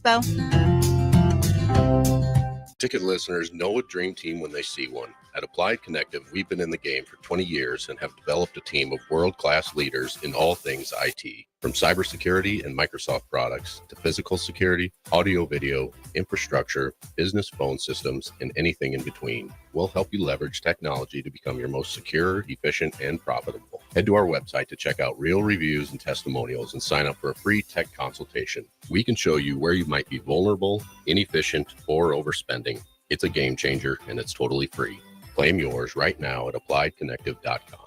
Expo. Ticket listeners know a dream team when they see one. At Applied Connective, we've been in the game for 20 years and have developed a team of world-class leaders in all things IT. From cybersecurity and Microsoft products to physical security, audio-video, infrastructure, business phone systems, and anything in between, we'll help you leverage technology to become your most secure, efficient, and profitable. Head to our website to check out real reviews and testimonials and sign up for a free tech consultation. We can show you where you might be vulnerable, inefficient, or overspending. It's a game changer, and it's totally free. Claim yours right now at appliedconnective.com.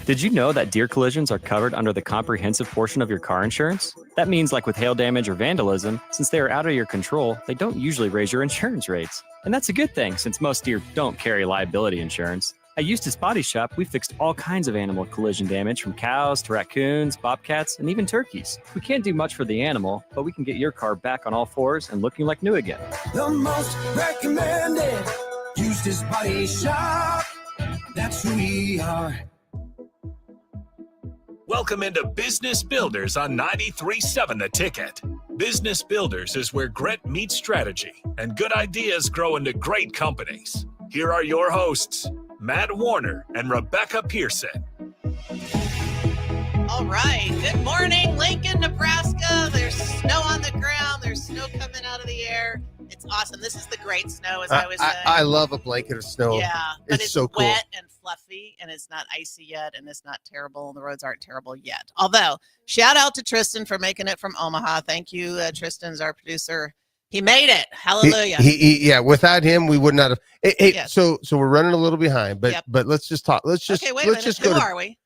Did you know that deer collisions are covered under the comprehensive portion of your car insurance? That means, like with hail damage or vandalism, since they are out of your control, they don't usually raise your insurance rates. And that's a good thing, since most deer don't carry liability insurance. At Eustace Body Shop, we fixed all kinds of animal collision damage, from cows to raccoons, bobcats, and even turkeys. We can't do much for the animal, but we can get your car back on all fours and looking like new again. The most recommended Eustace Body Shop. That's who we are. Welcome into Business Builders on 93.7 The Ticket. Business Builders is where grit meets strategy and good ideas grow into great companies. Here are your hosts, Matt Warner and Rebecca Pearson. All right. Good morning, Lincoln, Nebraska. There's snow on the ground. There's snow coming out of the air. It's awesome. This is the great snow, as I was saying. I love a blanket of snow. Yeah, but it's so cool. wet and fluffy, and it's not icy yet, and it's not terrible, and the roads aren't terrible yet. Although, shout out to Tristan for making it from Omaha. Thank you, Tristan's our producer. He made it. Hallelujah. Yeah. Without him, we would not have. Hey, Yes. so we're running a little behind, but Yep. but let's just talk. Let's just Okay, wait let's a minute. just Who go. are we?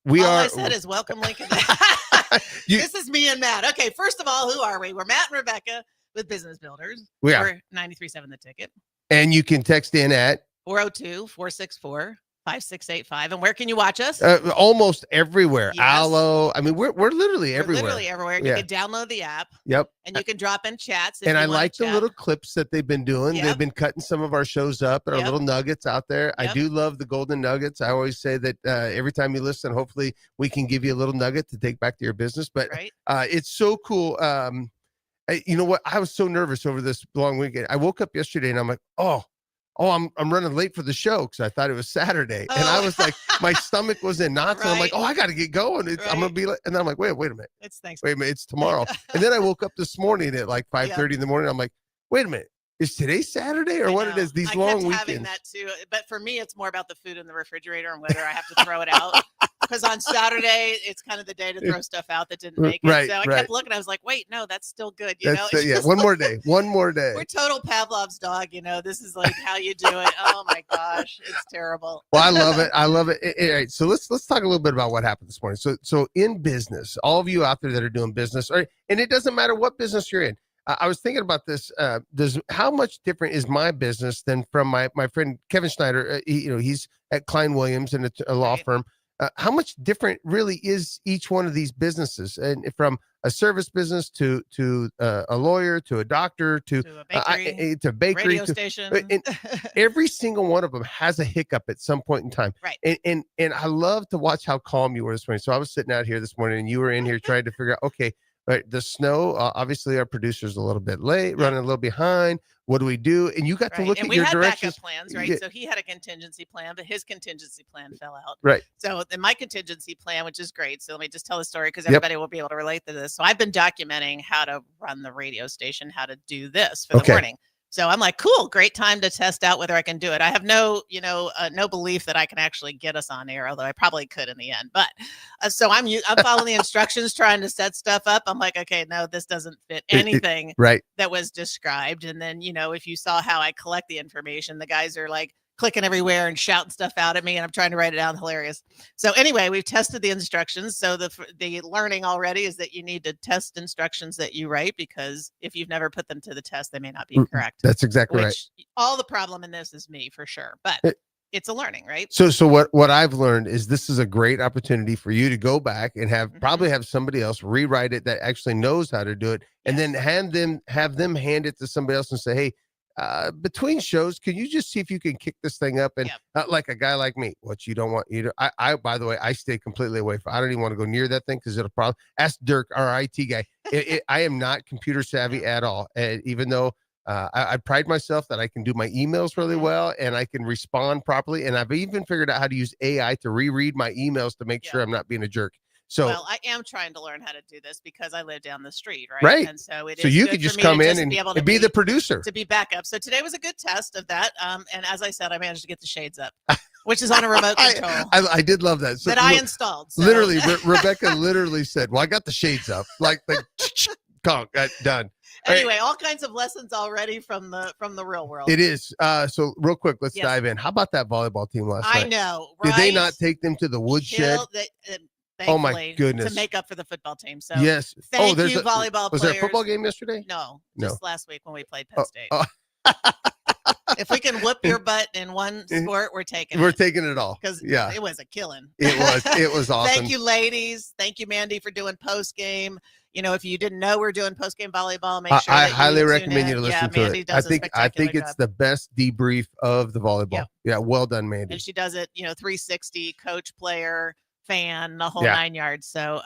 We All are. I said is welcome, Lincoln. You- This is me and Matt. Okay, first of all, who are we? We're Matt and Rebecca with Business Builders. We are. We're 93.7 The Ticket. And you can text in at 402-464-5685. And where can you watch us? almost everywhere. Yes. Allo. I mean, we're literally We're everywhere. literally everywhere. You Yeah. can download the app, Yep. and you can drop in chats. And I like the little clips that they've been doing. Yep. They've been cutting some of our shows up and our Yep. little nuggets out there. I Yep. do love the golden nuggets. I always say that every time you listen, hopefully we can give you a little nugget to take back to your business. But Right? it's so cool. You know what? I was so nervous over this long weekend. I woke up yesterday and I'm like, oh, I'm running late for the show because I thought it was Saturday. And I Oh. was like, my stomach was in knots. And I'm like, Right. oh, I got to get going. I'm Right. going to be like, and then I'm like, wait a minute. It's thanks. Wait a minute, it's tomorrow. And then I woke up this morning at like 5:30 in the morning. I'm like, wait a minute, is today Saturday or I what know. it is? These I long kept having weekends. that too. But for me, it's more about the food in the refrigerator and whether I have to throw it out. Because on Saturday, it's kind of the day to throw stuff out that didn't make it. Right, So I right. kept looking. I was like, wait, no, that's still good. You know, That's It's yeah. just One more like- day. One more day. We're total Pavlov's dog. You know, this is like how you do it. Oh my gosh, it's terrible. Well, I love it. I love it. All right, so let's talk a little bit about what happened this morning. So in business, all of you out there that are doing business, and it doesn't matter what business you're in. I was thinking about this. How much different is my business than from my friend Kevin Schneider? He's at Klein Williams and it's a law Right. firm. How much different really is each one of these businesses, and from a service business to a lawyer to a doctor to To a bakery, to bakery radio to station. and every single one of them has a hiccup at some point in time. Right. And I love to watch how calm you were this morning. So I was sitting out here this morning and you were in here trying to figure out, okay, right, the snow, obviously our producer's a little bit late, running a little behind. What do we do? And you got to Right. look And at we your had directions. backup plans, right? Yeah. So he had a contingency plan, but his contingency plan fell out. Right. So then my contingency plan, which is great. So let me just tell the story because Yep. everybody will be able to relate to this. So I've been documenting how to run the radio station, how to do this for the Okay. morning. So I'm like, cool, great time to test out whether I can do it. I have no belief that I can actually get us on air, although I probably could in the end. But so I'm following the instructions, trying to set stuff up. I'm like, okay, no, this doesn't fit anything Right. that was described. And then, if you saw how I collect the information, the guys are like clicking everywhere and shouting stuff out at me, and I'm trying to write it down. Hilarious. So anyway, we've tested the instructions. So the learning already is that you need to test instructions that you write, because if you've never put them to the test, they may not be correct. That's exactly right. Which all the problem in this is me for sure, but it's a learning, right? So what I've learned is this is a great opportunity for you to go back and probably have somebody else rewrite it that actually knows how to do it, and then have them hand it to somebody else and say, hey, between shows, can you just see if you can kick this thing up? And Yep. like a guy like me, what you don't want you to, by the way, I stay completely away from, I don't even want to go near that thing because it'll probably, ask Dirk, our IT guy. I am not computer savvy at all. And even though I pride myself that I can do my emails really well and I can respond properly. And I've even figured out how to use AI to reread my emails to make sure I'm not being a jerk. So, well, I am trying to learn how to do this because I live down the street, right? Right. And so so you could just come in and be the producer. To be backup. So today was a good test of that. And as I said, I managed to get the shades up, which is on a remote control I did love that. So, that I installed. So. Literally, Rebecca literally said, well, I got the shades up. Like the conk, done. Anyway, all kinds of lessons already from the real world. It is. So real quick, let's Yes. dive in. How about that volleyball team last night? I know, right? Did they not take them to the woodshed? Oh, my Thankfully, goodness. To make up for the football team. So Yes. thank there's you, volleyball was players. there a football game yesterday? No, No. just last week when we played Penn State. oh. If we can whoop your butt in one sport, we're taking We're it. taking it all. Because Yeah, it was a killing. it was awesome. Thank you, ladies. Thank you, Mandy, for doing post game. You know, if you didn't know we're doing post game volleyball, make sure I that you highly tune recommend you in. to listen to Mandy it. does I think a spectacular it's job. the best debrief of the volleyball. Yep. Yeah, well done, Mandy. And she does it, 360, coach, player, fan, the whole Yeah. 9 yards. So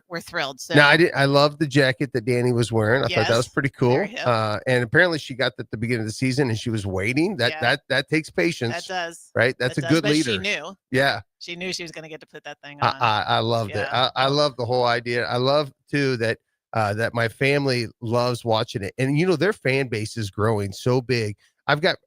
we're thrilled. So Now I love the jacket that Danny was wearing. I thought that was Yes. pretty cool. Very hip. And apparently she got that at the beginning of the season and she was waiting. That takes patience, that does. right? That's That a does, good but leader. She knew. Yeah. She knew she was going to get to put that thing on. I loved it. Yeah. I love the whole idea. I love too that my family loves watching it, and their fan base is growing so big. I've got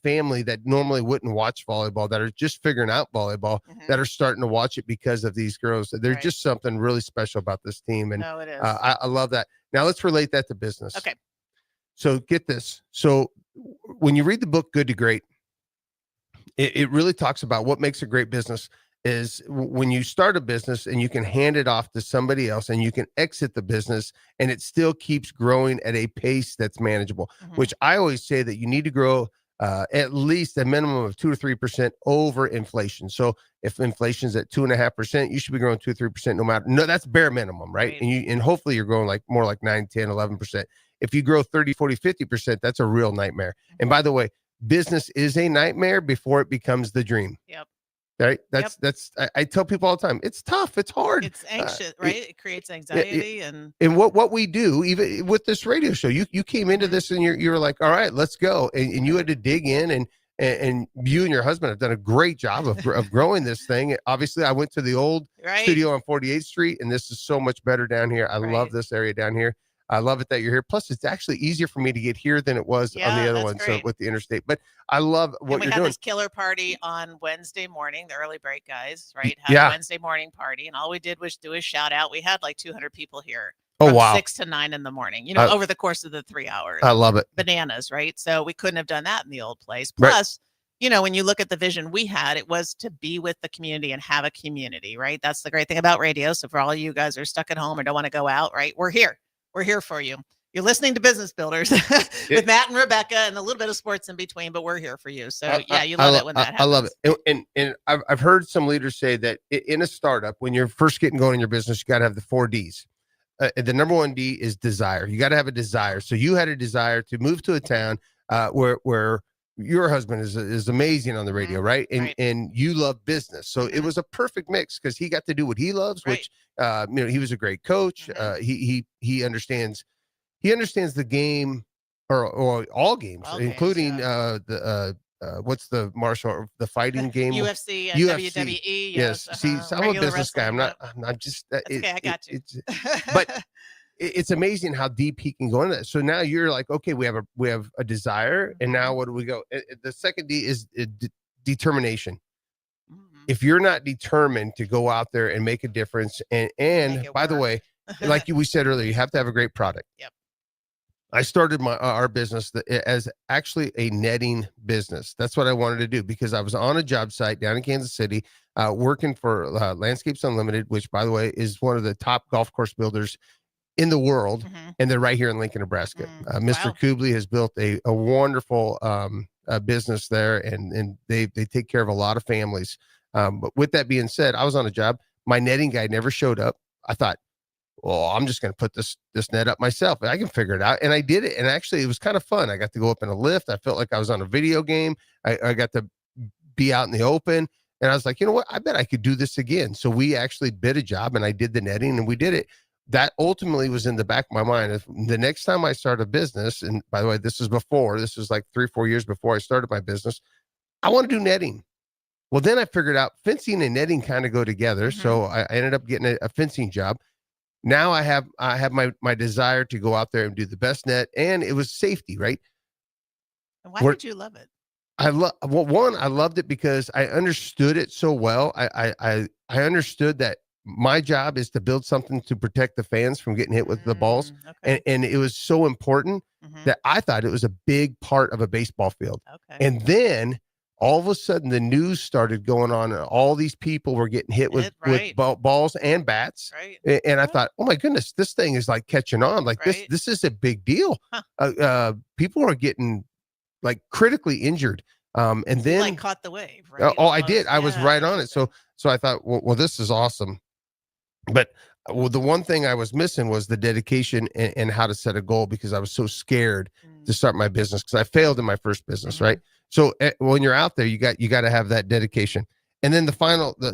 family that normally wouldn't watch volleyball that are just figuring out volleyball Mhm. that are starting to watch it because of these girls. There's Right. just something really special about this team, and No, it is. I love that. Now let's relate that to business. Okay. So get this. So when you read the book Good to Great, it really talks about what makes a great business is when you start a business and you can hand it off to somebody else and you can exit the business and it still keeps growing at a pace that's manageable, Mhm. which I always say that you need to grow at least a minimum of 2 to 3% over inflation. So if inflation's at 2.5%, you should be growing 2 or 3% no matter. No, that's bare minimum, right? Right. And hopefully you're growing like more like 9, 10, 11%. If you grow 30, 40, 50%, that's a real nightmare. And by the way, business is a nightmare before it becomes the dream. Yep. Right. I tell people all the time, it's tough. It's hard. It's anxious, right? It creates anxiety and what we do, even with this radio show, you came into this and you're like, all right, let's go. And you had to dig in and you and your husband have done a great job of growing this thing. Obviously I went to the old right. studio on 48th Street and this is so much better down here. I love Right. this area down here. I love it that you're here. Plus, it's actually easier for me to get here than it was on Yeah, the other that's one. So great. with the interstate, but I love what And we you're had doing. this killer party on Wednesday morning, the early break guys, right? Had Yeah. a Wednesday morning party. And all we did was do a shout out. We had like 200 people here Oh, from wow. 6 to 9 in the morning, I- over the course of the 3 hours. I love it. Bananas, right? So we couldn't have done that in the old place. Right. Plus, when you look at the vision we had, it was to be with the community and have a community, right? That's the great thing about radio. So for all you guys who are stuck at home or don't want to go out, right? We're here. We're here for you. You're listening to Business Builders with Matt and Rebecca and a little bit of sports in between, but we're here for you. So you love it when that happens. I love it. And I've heard some leaders say that in a startup, when you're first getting going in your business, you got to have the 4 Ds. The number 1 D is desire. You got to have a desire. So you had a desire to move to a town where your husband is amazing on the radio, right? And you love business. So it was a perfect mix because he got to do what he loves, which he was a great coach. He understands the game or all games, All including games, what's the fighting game? UFC and UFC. WWE. Yes. See, so I'm a regular business guy. wrestling, I'm just. That's okay. I got you. But it's amazing how deep he can go into that. So now you're like, okay, we have a desire, and now what do we go? The second D is determination. Mhm. If you're not determined to go out there and make a difference, and Make it by the work. way, like we said earlier, you have to have a great product. Yep. I started our business as actually a netting business. That's what I wanted to do because I was on a job site down in Kansas City, working for Landscapes Unlimited, which, by the way, is one of the top golf course builders in the world, Mhm. and they're right here in Lincoln, Nebraska. Mr. Wow. Kubley has built a wonderful business there, and they take care of a lot of families. But with that being said, I was on a job. My netting guy never showed up. I thought, well, I'm just going to put this net up myself. I can figure it out. And I did it. And actually, it was kind of fun. I got to go up in a lift. I felt like I was on a video game. I got to be out in the open. And I was like, you know what? I bet I could do this again. So we actually bid a job and I did the netting and we did it. That ultimately was in the back of my mind. If the next time I start a business, and by the way, this was like 3-4 years before I started my business, I want to do netting. Well, then I figured out fencing and netting kind of go together. So I ended up getting a fencing job. Now I have my desire to go out there and do the best net, and it was safety, right? And why did you love it? I loved it because I understood it so well. I understood that my job is to build something to protect the fans from getting hit with the balls. Okay. And it was so important that I thought it was a big part of a baseball field. Okay. And then all of a sudden the news started going on and all these people were getting hit with balls and bats. Right. And I thought, oh my goodness, this thing is like catching on. Like this is a big deal. People are getting like critically injured. And then you like caught the wave, right? I did. I was right on it. So I thought, well, this is awesome. But the one thing I was missing was the dedication and how to set a goal, because I was so scared to start my business because I failed in my first business. Right. So when you're out there, you got to have that dedication. And then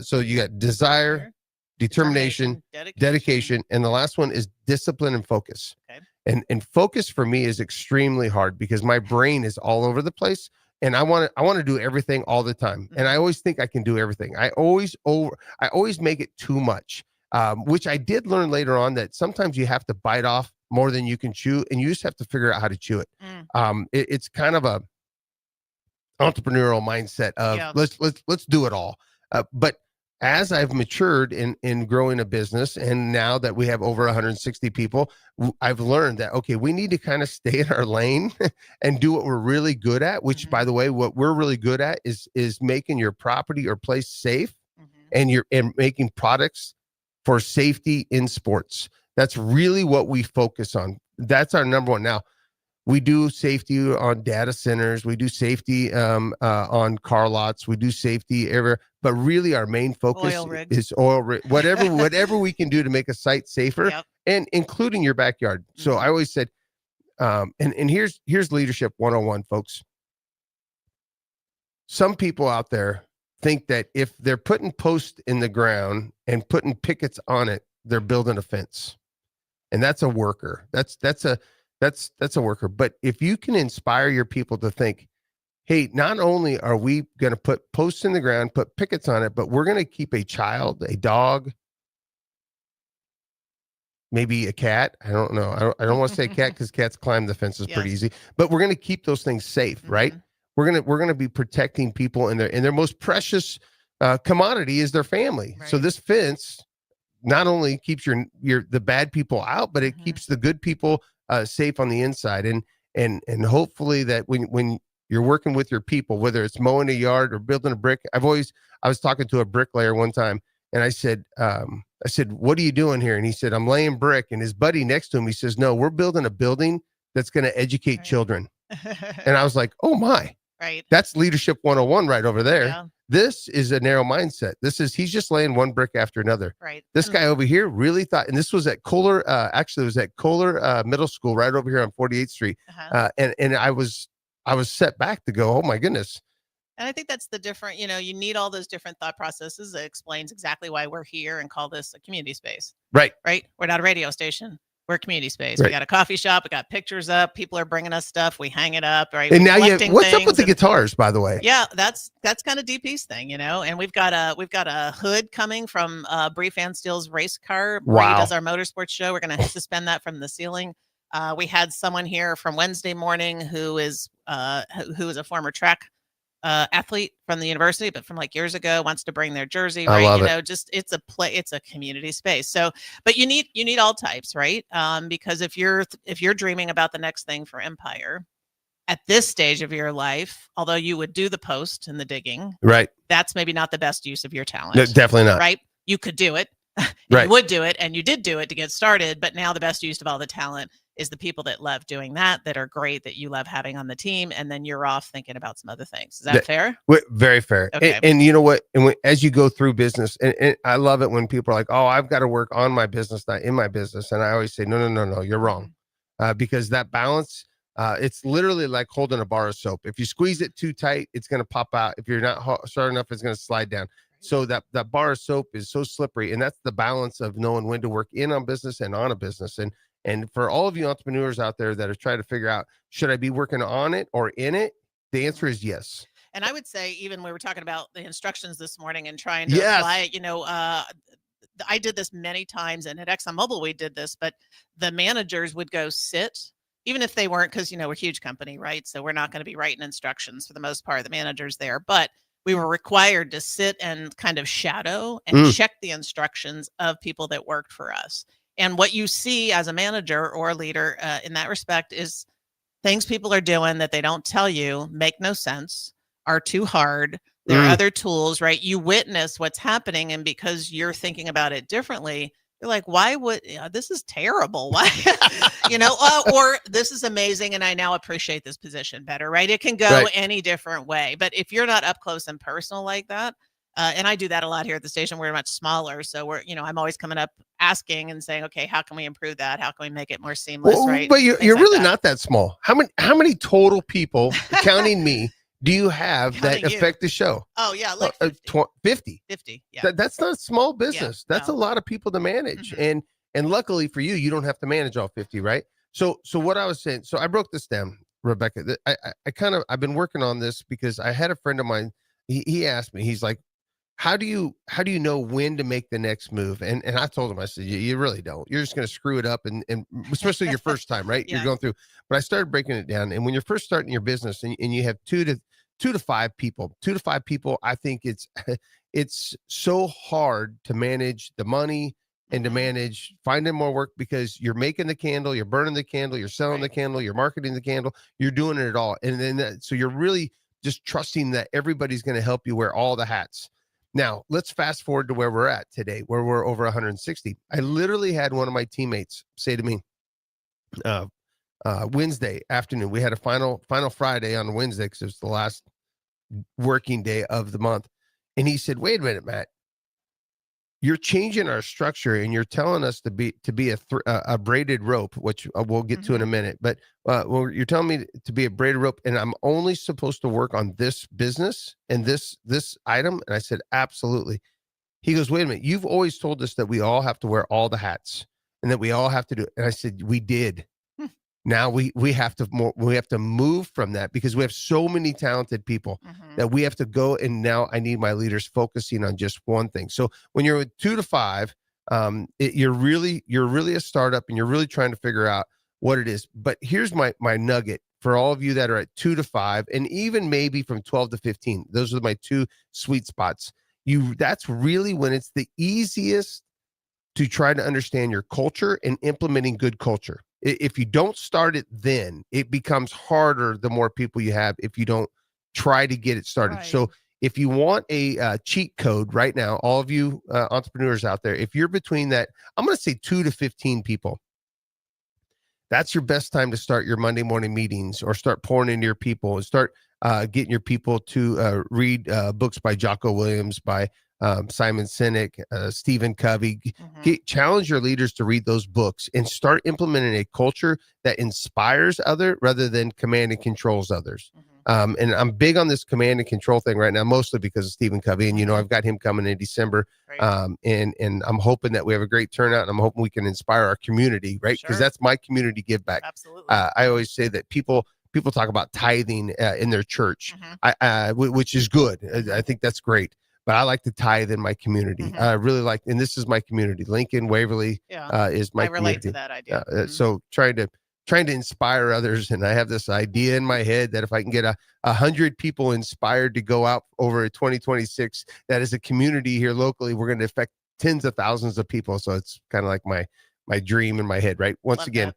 so you got desire, determination, dedication. And the last one is discipline and focus. Okay. And focus for me is extremely hard because my brain is all over the place. And I want to do everything all the time. And I always think I can do everything. I always make it too much. Which I did learn later on that sometimes you have to bite off more than you can chew, and you just have to figure out how to chew it. It's kind of a entrepreneurial mindset of let's do it all. But as I've matured in growing a business, and now that we have over 160 people, I've learned that, okay, we need to kind of stay in our lane and do what we're really good at, which by the way, what we're really good at is making your property or place safe and making products for safety in sports. That's really what we focus on. That's our number one. Now, we do safety on data centers. We do safety on car lots. We do safety everywhere. But really, our main focus is oil rig. Whatever we can do to make a site safer, and including your backyard. So I always said, and here's leadership 101, folks. Some people out there think that if they're putting posts in the ground and putting pickets on it, they're building a fence, and that's a worker. That's a worker. But if you can inspire your people to think, hey, not only are we going to put posts in the ground, put pickets on it, but we're going to keep a child, a dog, maybe a cat. I don't know. I don't want to say cat because cats climb the fences pretty easy, but we're going to keep those things safe, right? We're gonna be protecting people, and their most precious commodity is their family. Right. So this fence not only keeps the bad people out, but it keeps the good people safe on the inside. And hopefully that when you're working with your people, whether it's mowing a yard or building a brick, I was talking to a bricklayer one time, and I said, what are you doing here? And he said, I'm laying brick. And his buddy next to him, he says, no, we're building a building that's going to educate children. And I was like, oh my. Right. That's leadership 101 right over there. Yeah. This is a narrow mindset. He's just laying one brick after another. Right. This guy over here really thought, and this was at Kohler, actually it was at Kohler Middle School right over here on 48th Street. And I was set back to go, oh my goodness. And I think that's the different, you need all those different thought processes. It explains exactly why we're here and call this a community space. Right. Right. We're not a radio station. We're a community space. Right. We got a coffee shop. We got pictures up. People are bringing us stuff. We hang it up. Right. And now what's up with the guitars, by the way? Yeah, that's kind of DP's thing, and we've got a hood coming from Bree Fansteel's race car. Bree does our motorsports show. We're going to suspend that from the ceiling. We had someone here from Wednesday morning who is a former track athlete from the university, but from like years ago, wants to bring their jersey, right? I love it. It's a community space. So, but you need all types, right? Because if you're dreaming about the next thing for Empire at this stage of your life, although you would do the post and the digging, right? That's maybe not the best use of your talent. No, definitely not. Right? You could do it. Right. You would do it, and you did do it to get started, but now the best use of all the talent is the people that love doing that are great, that you love having on the team. And then you're off thinking about some other things. Is that fair? Very fair. Okay. And you know what? And as you go through business, and I love it when people are like, oh, I've got to work on my business, not in my business. And I always say, no, you're wrong. Because that balance, it's literally like holding a bar of soap. If you squeeze it too tight, it's going to pop out. If you're not sharp enough, it's going to slide down. So that bar of soap is so slippery. And that's the balance of knowing when to work in on business and on a business. And for all of you entrepreneurs out there that are trying to figure out, should I be working on it or in it? The answer is yes. And I would say, even we were talking about the instructions this morning and trying to apply it, I did this many times, and at ExxonMobil we did this, but the managers would go sit, even if they weren't, because, we're a huge company, right? So we're not going to be writing instructions for the most part, the managers there, but we were required to sit and kind of shadow and check the instructions of people that worked for us. And what you see as a manager or a leader in that respect is things people are doing that they don't tell you make no sense, are too hard. There are other tools, right? You witness what's happening, and because you're thinking about it differently, you're like, why would this is terrible? Why, or this is amazing, and I now appreciate this position better, right? It can go any different way. But if you're not up close and personal like that, and I do that a lot here at the station. We're much smaller, so I'm always coming up asking and saying, okay, how can we improve that? How can we make it more seamless, right? But you're really not that small. How many total people, counting me, do you have that affect the show? Oh yeah, like 50. 50. Yeah. That's not a small business. That's a lot of people to manage. And luckily for you, you don't have to manage all 50, right? So what I was saying, so I broke this down, Rebecca. I've been working on this because I had a friend of mine. He asked me, he's like, how do you know when to make the next move? And I told him, I said, you really don't. You're just going to screw it up, and especially your first time, right? You're going through. But I started breaking it down, and when you're first starting your business, and you have two to five people, I think it's so hard to manage the money and to manage finding more work, because you're making the candle, you're burning the candle, you're selling the candle, you're marketing the candle, you're doing it all, and then so you're really just trusting that everybody's going to help you wear all the hats. Now, let's fast forward to where we're at today, where we're over 160. I literally had one of my teammates say to me, Wednesday afternoon, we had a final Friday on Wednesday because it was the last working day of the month. And he said, wait a minute, Matt, you're changing our structure and you're telling us to be a braided rope, which we'll get to in a minute. But you're telling me to be a braided rope, and I'm only supposed to work on this business and this item. And I said, absolutely. He goes, wait a minute, you've always told us that we all have to wear all the hats and that we all have to do it. And I said, we did. Now we have to move from that, because we have so many talented people that we have to go. And now I need my leaders focusing on just one thing. So when you're with 2 to 5, you're really a startup, and you're really trying to figure out what it is. But here's my nugget for all of you that are at 2 to 5, and even maybe from 12 to 15. Those are my two sweet spots. That's really when it's the easiest to try to understand your culture and implementing good culture. If you don't start it, then it becomes harder the more people you have if you don't try to get it started. Right. So if you want a cheat code right now, all of you entrepreneurs out there, if you're between that, I'm going to say 2 to 15 people, that's your best time to start your Monday morning meetings, or start pouring into your people, and start getting your people to read books by Jocko Williams, by Simon Sinek, Stephen Covey. Challenge your leaders to read those books and start implementing a culture that inspires others rather than command and controls others. And I'm big on this command and control thing right now, mostly because of Stephen Covey. And, I've got him coming in December. Right. And I'm hoping that we have a great turnout, and I'm hoping we can inspire our community, right? Because that's my community give back. Absolutely. I always say that people talk about tithing in their church, which is good. I think that's great. But I like to tithe in my community. I really like, and this is my community. Lincoln, Waverly is my community. I relate to that idea. So trying to inspire others. And I have this idea in my head that if I can get 100 people inspired to go out over 2026, that is a community here locally, we're going to affect tens of thousands of people. So it's kind of like my dream in my head, right? Once again,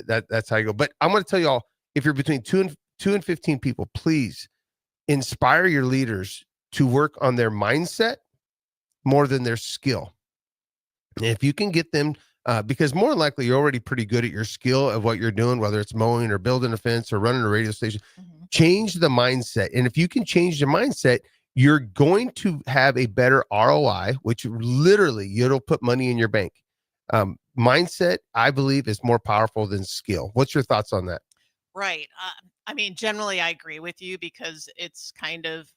that's how I go. But I'm going to tell you all, if you're between 2 and 15 people, please inspire your leaders to work on their mindset more than their skill. And if you can get them because more than likely you're already pretty good at your skill of what you're doing, whether it's mowing or building a fence or running a radio station. Change the mindset. And if you can change the mindset, you're going to have a better ROI, which literally it'll put money in your bank. Mindset, I believe, is more powerful than skill. What's your thoughts on that? Right. I mean, generally, I agree with you because it's kind of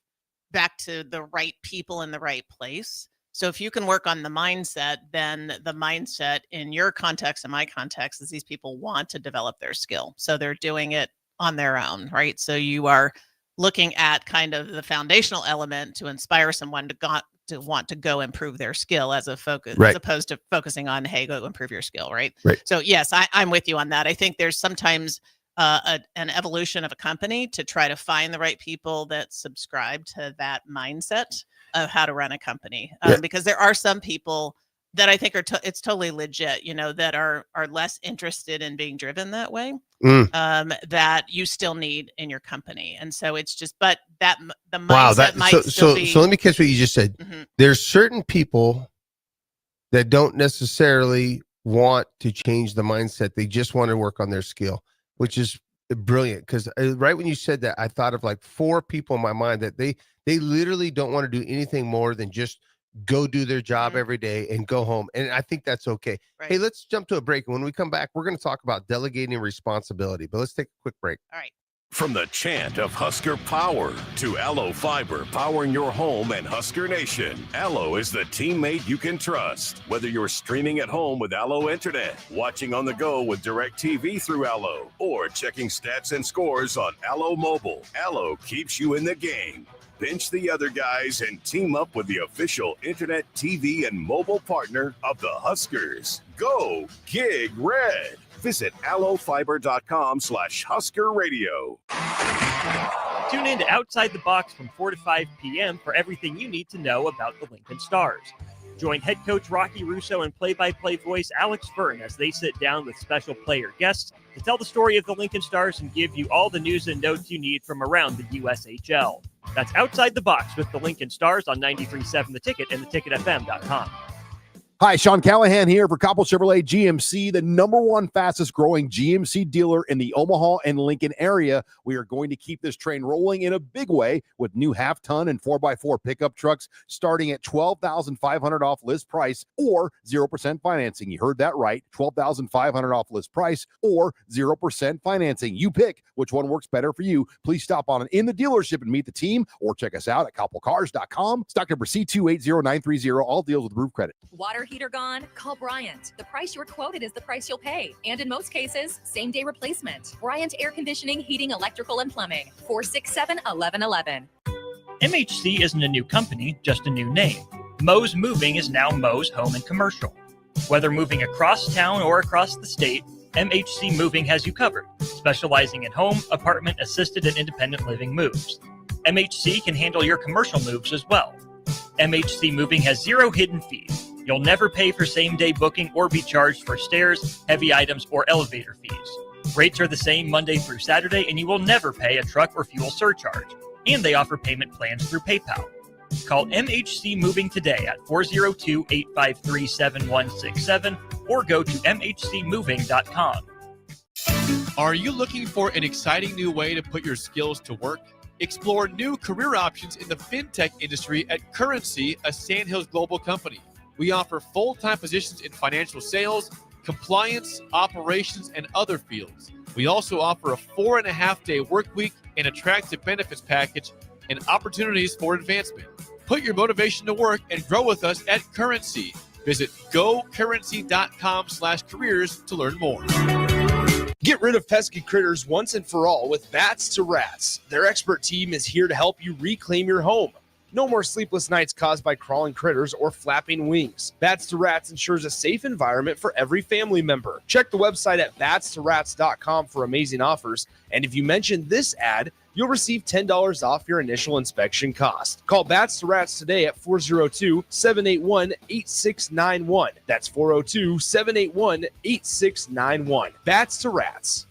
back to the right people in the right place. So if you can work on the mindset, then the mindset in your context and my context is these people want to develop their skill. So they're doing it on their own, right? So you are looking at kind of the foundational element to inspire someone to want to go improve their skill as a focus, Right. as opposed to focusing on, hey, go improve your skill, right? Right. So yes, I'm with you on that. I think there's sometimes an evolution of a company to try to find the right people that subscribe to that mindset of how to run a company, because there are some people that I think it's totally legit, that are less interested in being driven that way, that you still need in your company. And so it's just, but the mindset might still be. So let me catch what you just said. Mhm. There's certain people that don't necessarily want to change the mindset. They just want to work on their skill, which is brilliant. Because right when you said that, I thought of like 4 people in my mind that they literally don't want to do anything more than just go do their job every day and go home. And I think that's okay. Right. Hey, let's jump to a break. And when we come back, we're going to talk about delegating responsibility. But let's take a quick break. All right. From the chant of Husker Power to Allo Fiber powering your home and Husker Nation, Allo is the teammate you can trust. Whether you're streaming at home with Allo Internet, watching on the go with DirecTV through Allo, or checking stats and scores on Allo Mobile, Allo keeps you in the game. Bench the other guys and team up with the official internet, TV, and mobile partner of the Huskers. Go Gig Red. Visit allofiber.com/Husker Radio. Tune in to Outside the Box from 4 to 5 p.m. for everything you need to know about the Lincoln Stars. Join head coach Rocky Russo and play-by-play voice Alex Fern as they sit down with special player guests to tell the story of the Lincoln Stars and give you all the news and notes you need from around the USHL. That's Outside the Box with the Lincoln Stars on 93.7 The Ticket and theticketfm.com. Hi, Sean Callahan here for Coppel Chevrolet GMC, the #1 fastest growing GMC dealer in the Omaha and Lincoln area. We are going to keep this train rolling in a big way with new half-ton and 4x4 pickup trucks starting at $12,500 off list price or 0% financing. You heard that right, $12,500 off list price or 0% financing. You pick which one works better for you. Please stop on in the dealership and meet the team or check us out at koppelcars.com. Stock number C280930. All deals with approved credit. Water heater gone? Call Bryant. The price you're quoted is the price you'll pay. And in most cases, same-day replacement. Bryant Air Conditioning, Heating, Electrical, and Plumbing. 467-1111. MHC isn't a new company, just a new name. Moe's Moving is now Moe's Home and Commercial. Whether moving across town or across the state, MHC Moving has you covered, specializing in home, apartment, assisted, and independent living moves. MHC can handle your commercial moves as well. MHC Moving has 0 hidden fees. You'll never pay for same-day booking or be charged for stairs, heavy items, or elevator fees. Rates are the same Monday through Saturday, and you will never pay a truck or fuel surcharge. And they offer payment plans through PayPal. Call MHC Moving today at 402-853-7167 or go to mhcmoving.com. Are you looking for an exciting new way to put your skills to work? Explore new career options in the fintech industry at Currency, a Sandhills Global company. We offer full-time positions in financial sales, compliance, operations, and other fields. We also offer a 4.5-day work week, an attractive benefits package, and opportunities for advancement. Put your motivation to work and grow with us at Currency. Visit gocurrency.com/careers to learn more. Get rid of pesky critters once and for all with Bats to Rats. Their expert team is here to help you reclaim your home. No more sleepless nights caused by crawling critters or flapping wings. Bats to Rats ensures a safe environment for every family member. Check the website at batstoRats.com for amazing offers. And if you mention this ad, you'll receive $10 off your initial inspection cost. Call Bats to Rats today at 402-781-8691. That's 402-781-8691. Bats to Rats.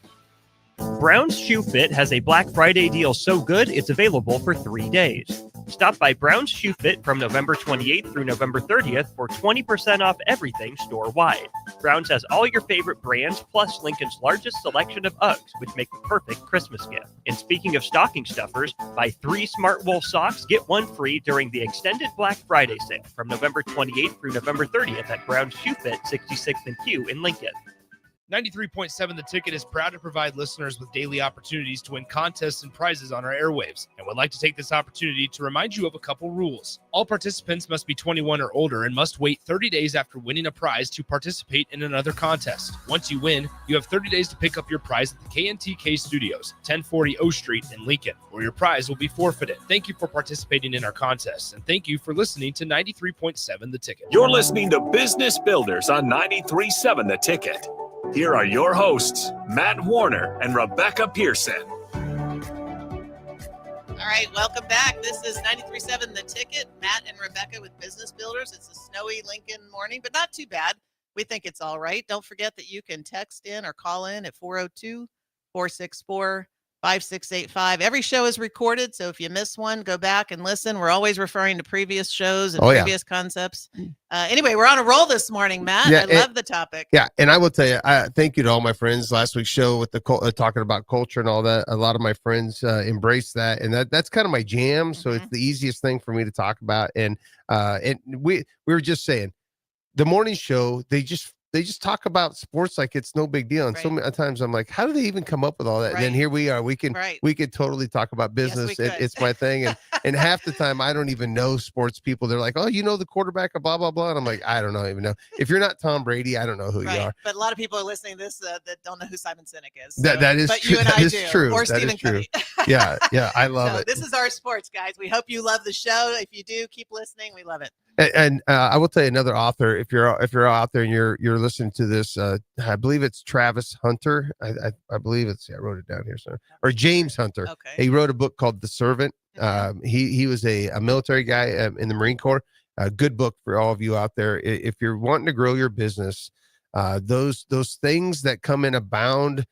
Brown's Shoe Fit has a Black Friday deal so good it's available for 3 days. Stop by Brown's Shoe Fit from November 28th through November 30th for 20% off everything store-wide. Brown's has all your favorite brands, plus Lincoln's largest selection of Uggs, which make the perfect Christmas gift. And speaking of stocking stuffers, buy 3 Smart Wool socks, get 1 free during the extended Black Friday sale from November 28th through November 30th at Brown's Shoe Fit, 66th and Q in Lincoln. 93.7 The Ticket is proud to provide listeners with daily opportunities to win contests and prizes on our airwaves, and would like to take this opportunity to remind you of a couple rules. All participants must be 21 or older and must wait 30 days after winning a prize to participate in another contest. Once you win, you have 30 days to pick up your prize at the KNTK Studios, 1040 O Street in Lincoln, or your prize will be forfeited. Thank you for participating in our contests, and thank you for listening to 93.7 The Ticket. You're listening to Business Builders on 93.7 The Ticket. Here are your hosts, Matt Warner and Rebecca Pearson. All right, welcome back. This is 93.7 The Ticket. Matt and Rebecca with Business Builders. It's a snowy Lincoln morning, but not too bad. We think it's all right. Don't forget that you can text in or call in at 402-464-5685. Every show is recorded, so if you miss one, go back and listen. We're always referring to previous shows and previous concepts. Anyway, we're on a roll this morning, Matt. I love the topic. Yeah, and I will tell you, thank you to all my friends. Last week's show with the talking about culture and all that, a lot of my friends embraced that, and that's kind of my jam. So it's the easiest thing for me to talk about. And we were just saying, the morning show, they just talk about sports like it's no big deal. And so many times I'm like, how do they even come up with all that? And then here we are. We can totally talk about business. It's my thing. And half the time I don't even know sports people. They're like, oh, you know the quarterback of blah, blah, blah. And I'm like, I don't even know. If you're not Tom Brady, I don't know who you are. But a lot of people are listening to this that don't know who Simon Sinek is. So. That is but true. You and that I is do. true. Or that Stephen true. Covey. Yeah, I love it. This is our sports, guys. We hope you love the show. If you do, keep listening. We love it. And I will tell you another author. If you're out there and you're listening to this, I believe it's Travis Hunter. I believe it's. I wrote it down here, sir. Or James Hunter. Okay. He wrote a book called The Servant. He was a military guy in the Marine Corps. A good book for all of you out there. If you're wanting to grow your business, those things that come in a bound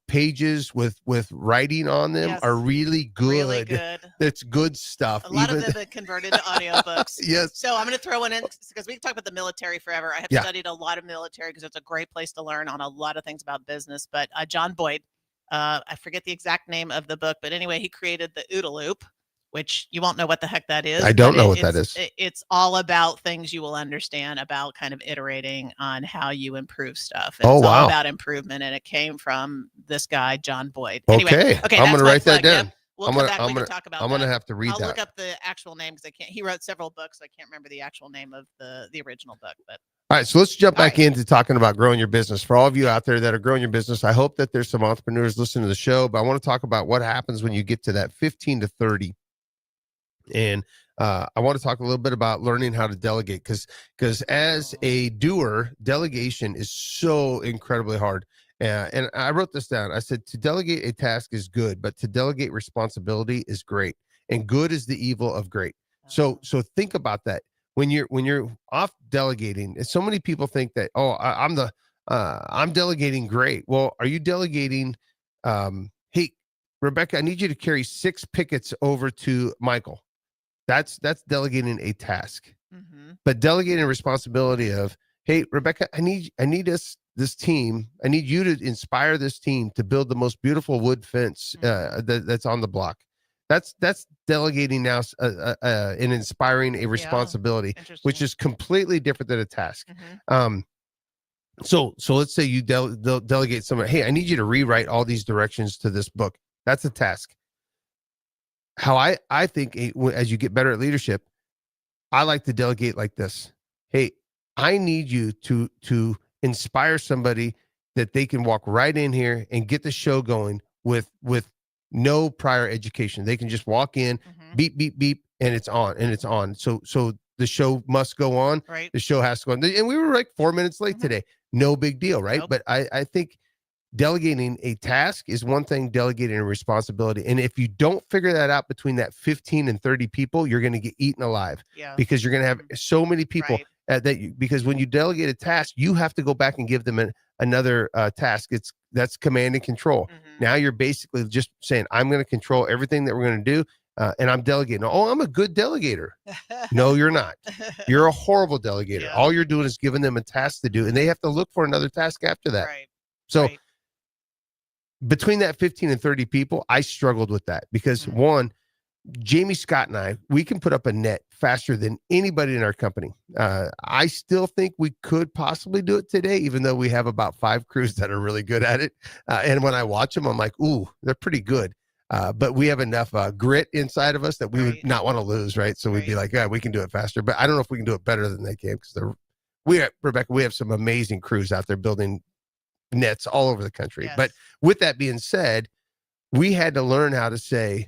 pages with writing on them are really good. Really good. It's good stuff. A lot of them have converted to audiobooks. Yes. So I'm going to throw one in because we can talk about the military forever. I have studied a lot of military because it's a great place to learn on a lot of things about business. But John Boyd, I forget the exact name of the book, but anyway, he created the OODA loop, which you won't know what the heck that is. I don't know what that is. It's all about things you will understand about kind of iterating on how you improve stuff. And it's all about improvement. And it came from this guy, John Boyd. Anyway, okay. I'm going to write that down. Yep. We'll come back. We can talk about I'm going to have to read that. I'll look up the actual name because I can't. He wrote several books. I can't remember the actual name of the original book. But all right, so let's jump back into talking about growing your business. For all of you out there that are growing your business, I hope that there's some entrepreneurs listening to the show. But I want to talk about what happens when you get to that 15 to 30. And I want to talk a little bit about learning how to delegate because as a doer, delegation is so incredibly hard. And I wrote this down. I said, to delegate a task is good, but to delegate responsibility is great. And good is the evil of great. So think about that. When you're off delegating, so many people think that, oh, I'm delegating great. Well, are you delegating? Hey, Rebecca, I need you to carry 6 pickets over to Michael. That's delegating a task. But delegating responsibility of, hey, Rebecca, I need this team. I need you to inspire this team to build the most beautiful wood fence that's on the block. That's delegating now and inspiring a responsibility, which is completely different than a task. So let's say you delegate someone. Hey, I need you to rewrite all these directions to this book. That's a task. How I think as you get better at leadership, I like to delegate like this. Hey, I need you to inspire somebody that they can walk right in here and get the show going with no prior education. They can just walk in, beep, beep, beep, and it's on. So the show must go on. Right. The show has to go on. And we were like 4 minutes late today. No big deal, right? Nope. But I think delegating a task is one thing, delegating a responsibility. And if you don't figure that out between that 15 and 30 people, you're going to get eaten alive because you're going to have so many people because when you delegate a task, you have to go back and give them another task. That's command and control. Now you're basically just saying, I'm going to control everything that we're going to do. and I'm delegating. Oh, I'm a good delegator. No, you're not. You're a horrible delegator. Yeah. All you're doing is giving them a task to do, and they have to look for another task after that. Right. So Right. between that 15 and 30 people, I struggled with that because one, Jamie Scott and I, we can put up a net faster than anybody in our company. I still think we could possibly do it today, even though we have about 5 crews that are really good at it. And when I watch them, I'm like, ooh, they're pretty good. But we have enough grit inside of us that we would not want to lose, right? So we'd be like, yeah, we can do it faster. But I don't know if we can do it better than they can because Rebecca, we have some amazing crews out there building nets all over the country. Yes. But with that being said, we had to learn how to say,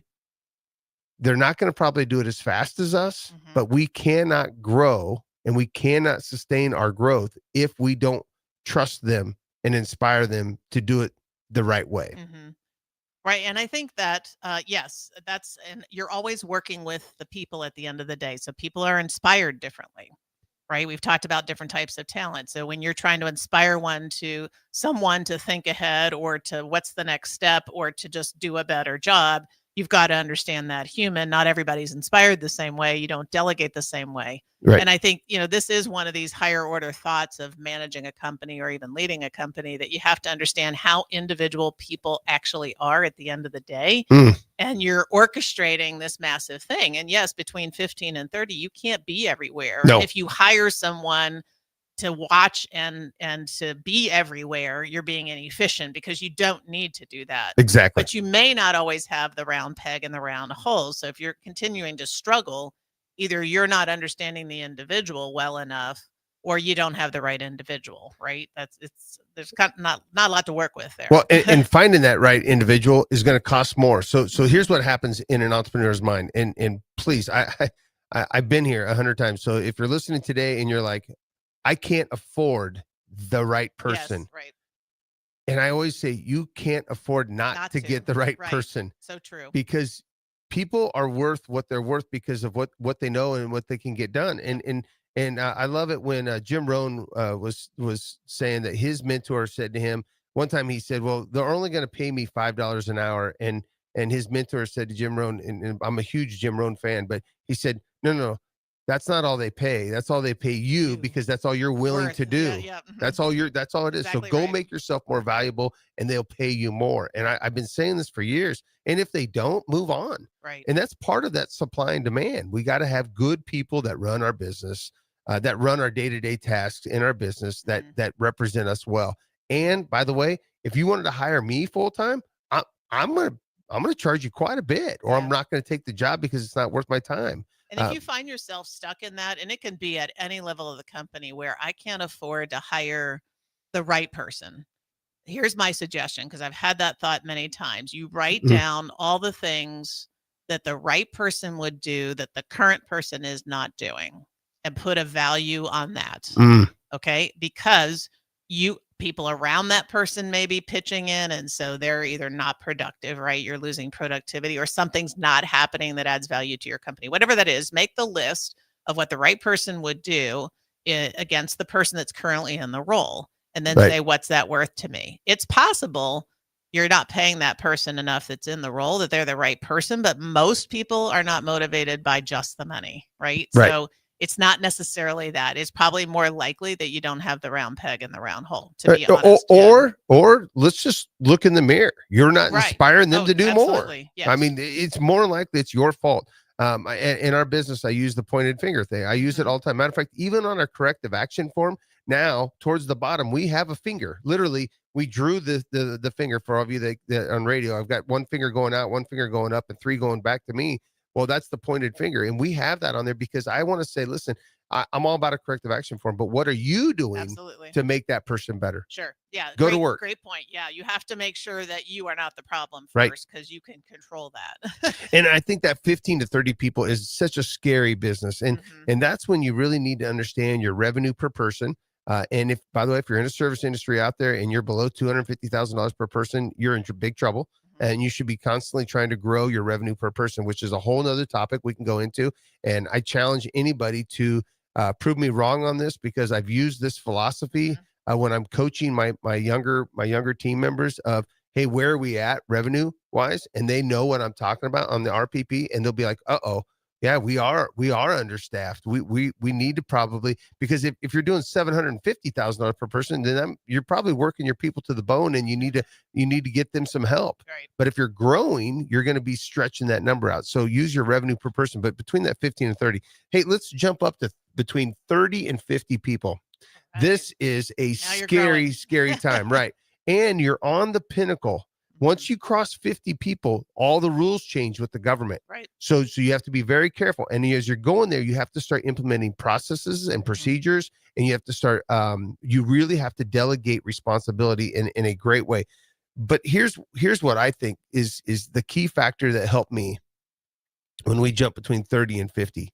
they're not going to probably do it as fast as us, but we cannot grow and we cannot sustain our growth if we don't trust them and inspire them to do it the right way. Right. And I think that, yes, and you're always working with the people at the end of the day. So people are inspired differently, right? We've talked about different types of talent. So when you're trying to inspire someone to think ahead or to what's the next step or to just do a better job, you've got to understand that human. Not everybody's inspired the same way. You don't delegate the same way. Right. And I think, this is one of these higher order thoughts of managing a company or even leading a company, that you have to understand how individual people actually are at the end of the day. And you're orchestrating this massive thing. And yes, between 15 and 30, you can't be everywhere. No. If you hire someone to watch and to be everywhere, you're being inefficient because you don't need to do that. Exactly. But you may not always have the round peg in the round hole. So if you're continuing to struggle, either you're not understanding the individual well enough or you don't have the right individual, right? There's kind of not a lot to work with there. Well, and finding that right individual is going to cost more. So here's what happens in an entrepreneur's mind. And please, I've been here 100 times. So if you're listening today and you're like, I can't afford the right person. Yes, right. And I always say, you can't afford not to get the right person. So true. Because people are worth what they're worth because of what they know and what they can get done. And I love it when Jim Rohn was saying that his mentor said to him one time, he said, well, they're only going to pay me $5 an hour. And his mentor said to Jim Rohn, and I'm a huge Jim Rohn fan, but he said, no, that's not all they pay. That's all they pay you because that's all you're willing to do. That's all it is. Exactly So go right. make yourself more valuable and they'll pay you more. And I've been saying this for years. And if they don't, move on. Right. And that's part of that supply and demand. We got to have good people that run our business, that run our day-to-day tasks in our business, that represent us well. And by the way, if you wanted to hire me full-time, I'm gonna charge you quite a bit, or I'm not going to take the job because it's not worth my time. And if you find yourself stuck in that, and it can be at any level of the company where I can't afford to hire the right person, here's my suggestion, because I've had that thought many times. You write down all the things that the right person would do that the current person is not doing and put a value on that. Okay. Because people around that person may be pitching in, and so they're either not productive, right? You're losing productivity, or something's not happening that adds value to your company. Whatever that is, make the list of what the right person would do against the person that's currently in the role, and then say, what's that worth to me? It's possible you're not paying that person enough that's in the role that they're the right person, but most people are not motivated by just the money, right? So it's not necessarily that. It's probably more likely that you don't have the round peg in the round hole, to be honest. Or let's just look in the mirror. You're not inspiring them to do more. Yes. I mean, it's more likely it's your fault. In our business, I use the pointed finger thing. I use it all the time. Matter of fact, even on our corrective action form, now towards the bottom, we have a finger. Literally, we drew the finger for all of you that on radio. I've got one finger going out, one finger going up, and 3 going back to me. Well, that's the pointed finger. And we have that on there because I want to say, listen, I'm all about a corrective action form, but what are you doing to make that person better? Sure. Yeah. Go to work. Great point. Yeah. You have to make sure that you are not the problem first, because you can control that. And I think that 15 to 30 people is such a scary business. And that's when you really need to understand your revenue per person. And if, by the way, if you're in a service industry out there and you're below $250,000 per person, you're in big trouble. And you should be constantly trying to grow your revenue per person, which is a whole nother topic we can go into. And I challenge anybody to prove me wrong on this, because I've used this philosophy when I'm coaching my younger team members of, hey, where are we at revenue wise? And they know what I'm talking about on the RPP, and they'll be like, yeah, we are understaffed. We need to probably, because if you're doing $750,000 per person, then you're probably working your people to the bone, and you need to get them some help. Right. But if you're growing, you're going to be stretching that number out. So use your revenue per person. But between that 15 and 30, hey, let's jump up to between 30 and 50 people. Right. This is a Now you're scary, growing. scary time, right? And you're on the pinnacle. Once you cross 50 people, all the rules change with the government. Right. So you have to be very careful. And as you're going there, you have to start implementing processes and procedures, and you have to start, you really have to delegate responsibility in a great way. But here's what I think is the key factor that helped me when we jump between 30 and 50.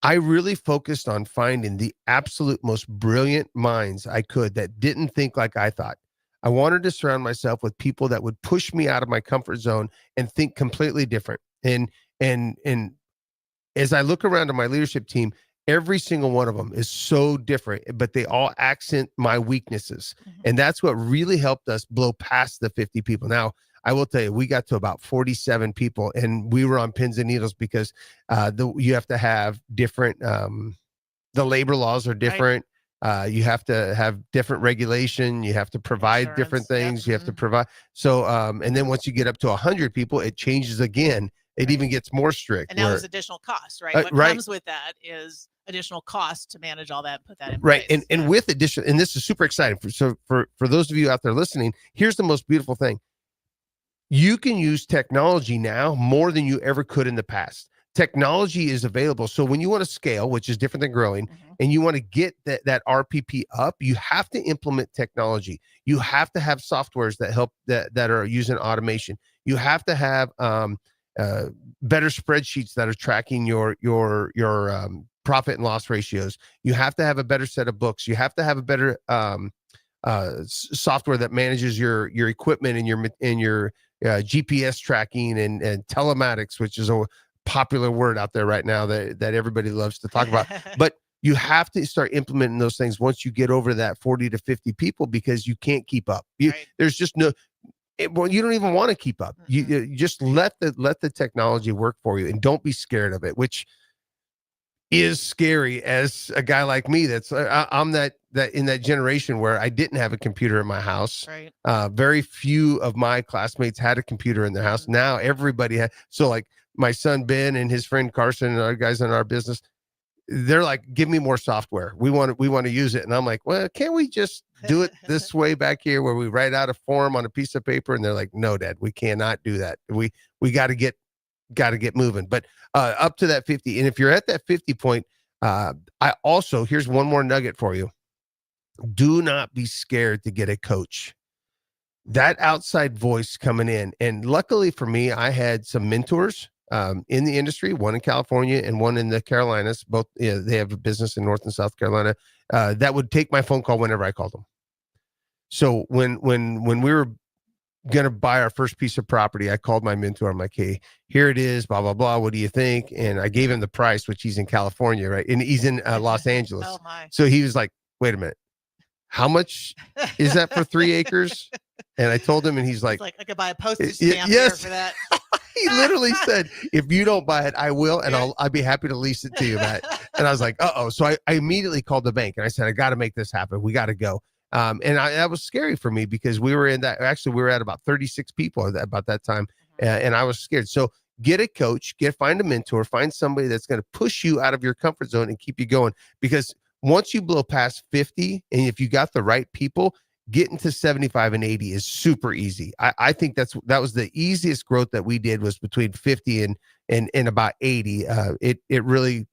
I really focused on finding the absolute most brilliant minds I could that didn't think like I thought. I wanted to surround myself with people that would push me out of my comfort zone and think completely different. And as I look around at my leadership team, every single one of them is so different, but they all accent my weaknesses. And that's what really helped us blow past the 50 people. Now, I will tell you, we got to about 47 people, and we were on pins and needles because you have to have different, the labor laws are different. You have to have different regulation. You have to provide different things. You have to provide. So, and then once you get up to 100 people, it changes again. It even gets more strict. And now there's additional costs, right? What comes with that is additional costs to manage all that and put that in right. place. And with addition, and this is super exciting. For those of you out there listening, here's the most beautiful thing. You can use technology now more than you ever could in the past. Technology is available. So when you want to scale, which is different than growing, and you want to get that RPP up, you have to implement technology. You have to have softwares that help that are using automation. You have to have better spreadsheets that are tracking your profit and loss ratios. You have to have a better set of books. You have to have a better software that manages your equipment and your GPS tracking and telematics, which is a popular word out there right now that everybody loves to talk about. But you have to start implementing those things once you get over that 40 to 50 people, because you can't keep up. There's just no, well, you don't even want to keep up. You just let the technology work for you, and don't be scared of it, which is scary as a guy like me. I'm that in that generation where I didn't have a computer in my house. Right. Very few of my classmates had a computer in their house. Now everybody has. So like my son Ben and his friend Carson and other guys in our business, they're like, give me more software. We want to use it. And I'm like, well, can't we just do it this way back here where we write out a form on a piece of paper? And they're like, no, Dad, we cannot do that. We got to get moving. But up to that 50. And if you're at that 50 point, here's one more nugget for you. Do not be scared to get a coach. That outside voice coming in. And luckily for me, I had some mentors in the industry, one in California and one in the Carolinas. Both, they have a business in North and South Carolina that would take my phone call whenever I called them. So when we were going to buy our first piece of property, I called my mentor. I'm like, hey, here it is, blah, blah, blah. What do you think? And I gave him the price, which he's in California, right? And he's in Los Angeles. Oh my. So he was like, wait a minute. How much is that for 3 acres? And I told him, and he's like, I could buy a postage stamp here for that. He literally said, if you don't buy it, I will. And I'd be happy to lease it to you, Matt. And I was like, uh-oh. So I immediately called the bank and I said, I got to make this happen. We got to go. And that was scary for me because we were at about 36 people about that time. And I was scared. So get a coach, find a mentor, find somebody that's going to push you out of your comfort zone and keep you going. Because once you blow past 50, and if you got the right people, getting to 75 and 80 is super easy. I think that was the easiest growth that we did, was between 50 and about 80. It really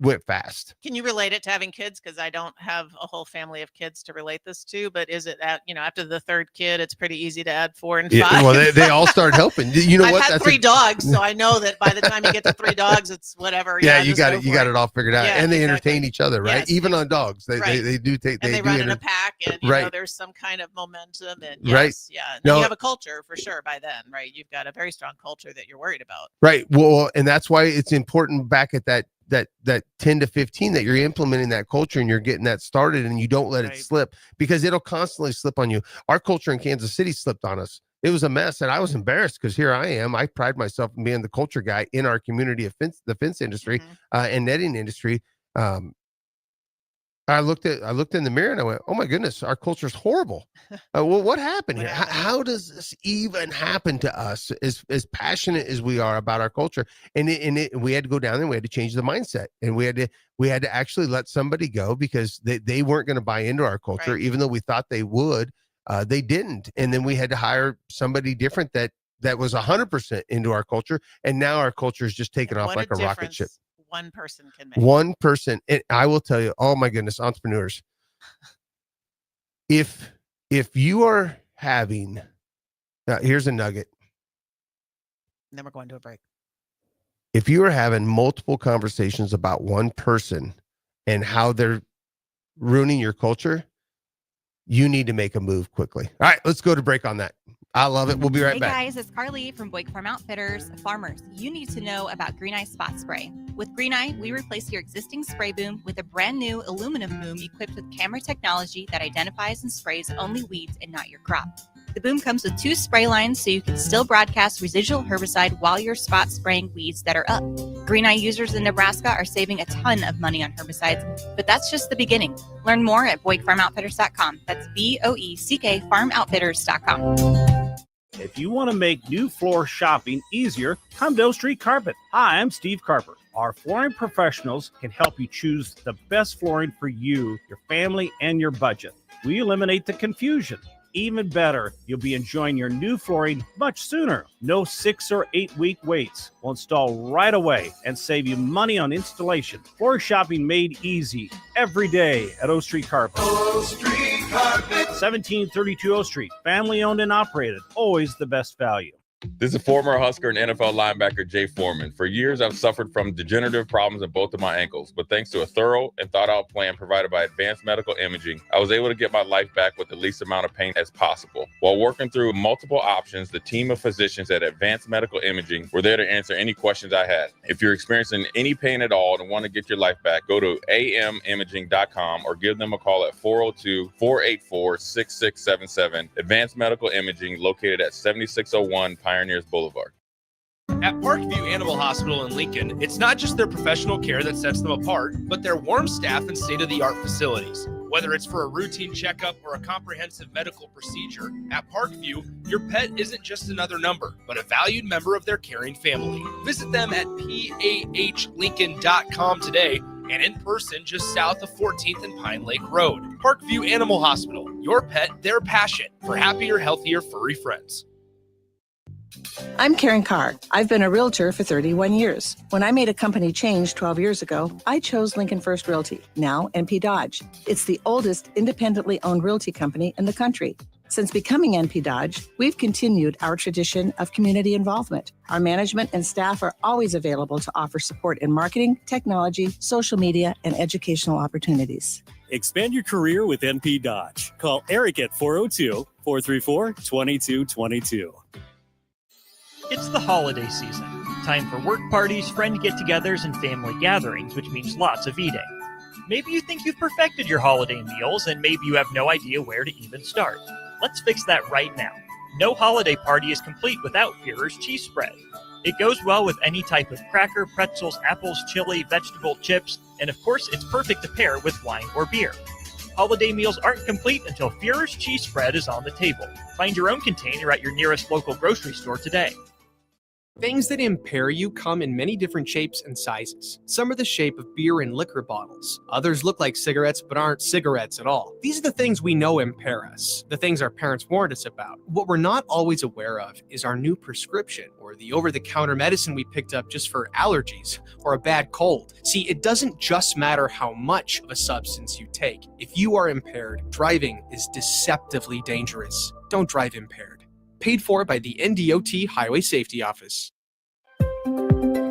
went fast. Can you relate it to having kids? Because I don't have a whole family of kids to relate this to, but is it after the third kid, it's pretty easy to add 4 and 5? Yeah, well, they all start helping. You know I've what? had 3 dogs, so I know that by the time you get to 3 dogs, it's whatever. Yeah, you got it all figured out, and they entertain each other, right? Yes, even on dogs, they do take. They run in a pack, and there's some kind of momentum, and and you have a culture for sure by then, right? You've got a very strong culture that you're worried about. Right. Well, and that's why it's important back at that 10 to 15 that you're implementing that culture and you're getting that started and you don't let it slip, because it'll constantly slip on you. Our culture in Kansas City slipped on us. It was a mess, and I was embarrassed because here I am. I pride myself in being the culture guy in our community of the fence industry and netting industry. I looked in the mirror and I went, "Oh my goodness, our culture is horrible." Well, what happened here? How does this even happen to us? As passionate as we are about our culture, and we had to go down there and we had to change the mindset, and we had to actually let somebody go because they weren't going to buy into our culture, even though we thought they would. They didn't, and then we had to hire somebody different that was 100% into our culture, and now our culture is just taking off like a rocket ship. One person can make. One person. And I will tell you, oh my goodness, entrepreneurs, if you are having, here's a nugget. And then we're going to a break. If you are having multiple conversations about one person and how they're ruining your culture, you need to make a move quickly. All right, let's go to break on that. I love it. We'll be right back. Hey guys, it's Carly from Boyd Farm Outfitters. Farmers, you need to know about Green Eye Spot Spray. With Green Eye, we replace your existing spray boom with a brand new aluminum boom equipped with camera technology that identifies and sprays only weeds and not your crop. The boom comes with 2 spray lines so you can still broadcast residual herbicide while you're spot spraying weeds that are up. Green Eye users in Nebraska are saving a ton of money on herbicides, but that's just the beginning. Learn more at BoydFarmOutfitters.com. That's BOECK FarmOutfitters.com. If you want to make new floor shopping easier, come to O Street Carpet. Hi, I'm Steve Carper. Our flooring professionals can help you choose the best flooring for you, your family, and your budget. We eliminate the confusion. Even better, you'll be enjoying your new flooring much sooner. No 6 or 8 week waits. We'll install right away and save you money on installation. Floor shopping made easy every day at O Street Carpet. O Street Carpet. 1732 O Street. Family owned and operated. Always the best value. This is former Husker and NFL linebacker Jay Foreman. For years, I've suffered from degenerative problems in both of my ankles, but thanks to a thorough and thought-out plan provided by Advanced Medical Imaging, I was able to get my life back with the least amount of pain as possible. While working through multiple options, the team of physicians at Advanced Medical Imaging were there to answer any questions I had. If you're experiencing any pain at all and want to get your life back, go to amimaging.com or give them a call at 402-484-6677. Advanced Medical Imaging, located at 7601 Pioneers Boulevard. At Parkview Animal Hospital in Lincoln, it's not just their professional care that sets them apart, but their warm staff and state-of-the-art facilities. Whether it's for a routine checkup or a comprehensive medical procedure, at Parkview, your pet isn't just another number, but a valued member of their caring family. Visit them at pahlincoln.com today and in person just south of 14th and Pine Lake Road. Parkview Animal Hospital, your pet, their passion for happier, healthier, furry friends. I'm Karen Carr. I've been a realtor for 31 years. When I made a company change 12 years ago, I chose Lincoln First Realty, now NP Dodge. It's the oldest independently owned realty company in the country. Since becoming NP Dodge, we've continued our tradition of community involvement. Our management and staff are always available to offer support in marketing, technology, social media, and educational opportunities. Expand your career with NP Dodge. Call Eric at 402-434-2222. It's the holiday season. Time for work parties, friend get-togethers, and family gatherings, which means lots of eating. Maybe you think you've perfected your holiday meals, and maybe you have no idea where to even start. Let's fix that right now. No holiday party is complete without Führer's cheese spread. It goes well with any type of cracker, pretzels, apples, chili, vegetable, chips, and of course, it's perfect to pair with wine or beer. Holiday meals aren't complete until Führer's cheese spread is on the table. Find your own container at your nearest local grocery store today. Things that impair you come in many different shapes and sizes. Some are the shape of beer and liquor bottles. Others look like cigarettes but aren't cigarettes at all. These are the things we know impair us, the things our parents warned us about. What we're not always aware of is our new prescription, or the over-the-counter medicine we picked up just for allergies or a bad cold. See, it doesn't just matter how much of a substance you take. If you are impaired, driving is deceptively dangerous. Don't drive impaired. Paid for by the NDOT Highway Safety Office.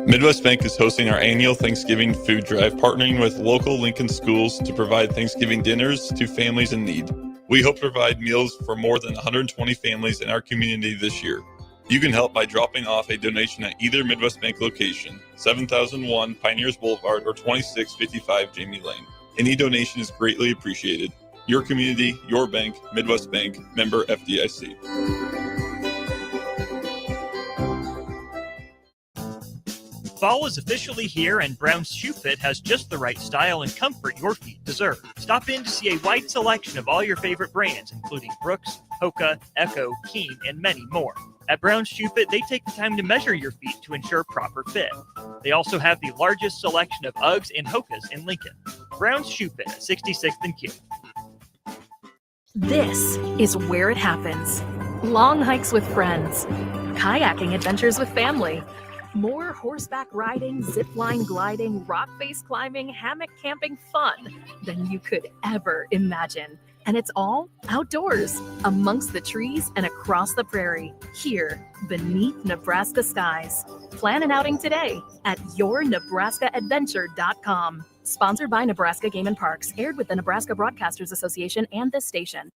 Midwest Bank is hosting our annual Thanksgiving food drive, partnering with local Lincoln schools to provide Thanksgiving dinners to families in need. We hope to provide meals for more than 120 families in our community this year. You can help by dropping off a donation at either Midwest Bank location, 7001 Pioneers Boulevard or 2655 Jamie Lane. Any donation is greatly appreciated. Your community, your bank, Midwest Bank, member FDIC. Fall is officially here, and Brown's Shoe Fit has just the right style and comfort your feet deserve. Stop in to see a wide selection of all your favorite brands, including Brooks, Hoka, Echo, Keen, and many more. At Brown's Shoe Fit, they take the time to measure your feet to ensure proper fit. They also have the largest selection of Uggs and Hokas in Lincoln. Brown's Shoe Fit at 66th and Q. This is where it happens. Long hikes with friends, kayaking adventures with family, more horseback riding, zip line gliding, rock face climbing, hammock camping fun than you could ever imagine. And it's all outdoors, amongst the trees and across the prairie, here beneath Nebraska skies. Plan an outing today at yournebraskaadventure.com. Sponsored by Nebraska Game and Parks, aired with the Nebraska Broadcasters Association and this station.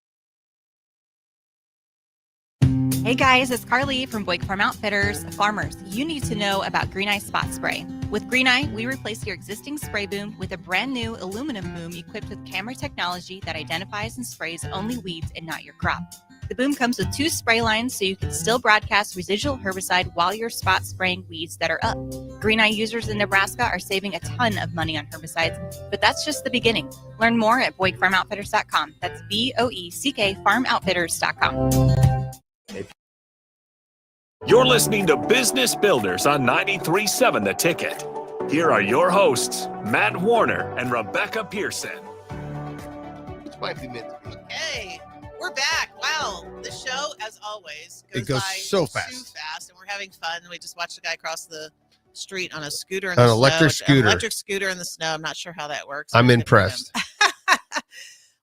Hey guys, it's Carly from Boyd Farm Outfitters. Farmers, you need to know about Green Eye Spot Spray. With Green Eye, we replace your existing spray boom with a brand new aluminum boom equipped with camera technology that identifies and sprays only weeds and not your crop. The boom comes with 2 spray lines so you can still broadcast residual herbicide while you're spot spraying weeds that are up. Green Eye users in Nebraska are saving a ton of money on herbicides, but that's just the beginning. Learn more at BoydFarmOutfitters.com. That's BOECK FarmOutfitters.com. You're listening to Business Builders on 93.7 The Ticket. Here are your hosts, Matt Warner and Rebecca Pearson. Which might be meant to be. Hey, we're back. Wow. The show, as always, It goes by so fast. too fast, and we're having fun. We just watched a guy cross the street on a scooter in An the electric snow. scooter. An electric scooter in the snow. I'm not sure how that works. I'm Good for impressed. him.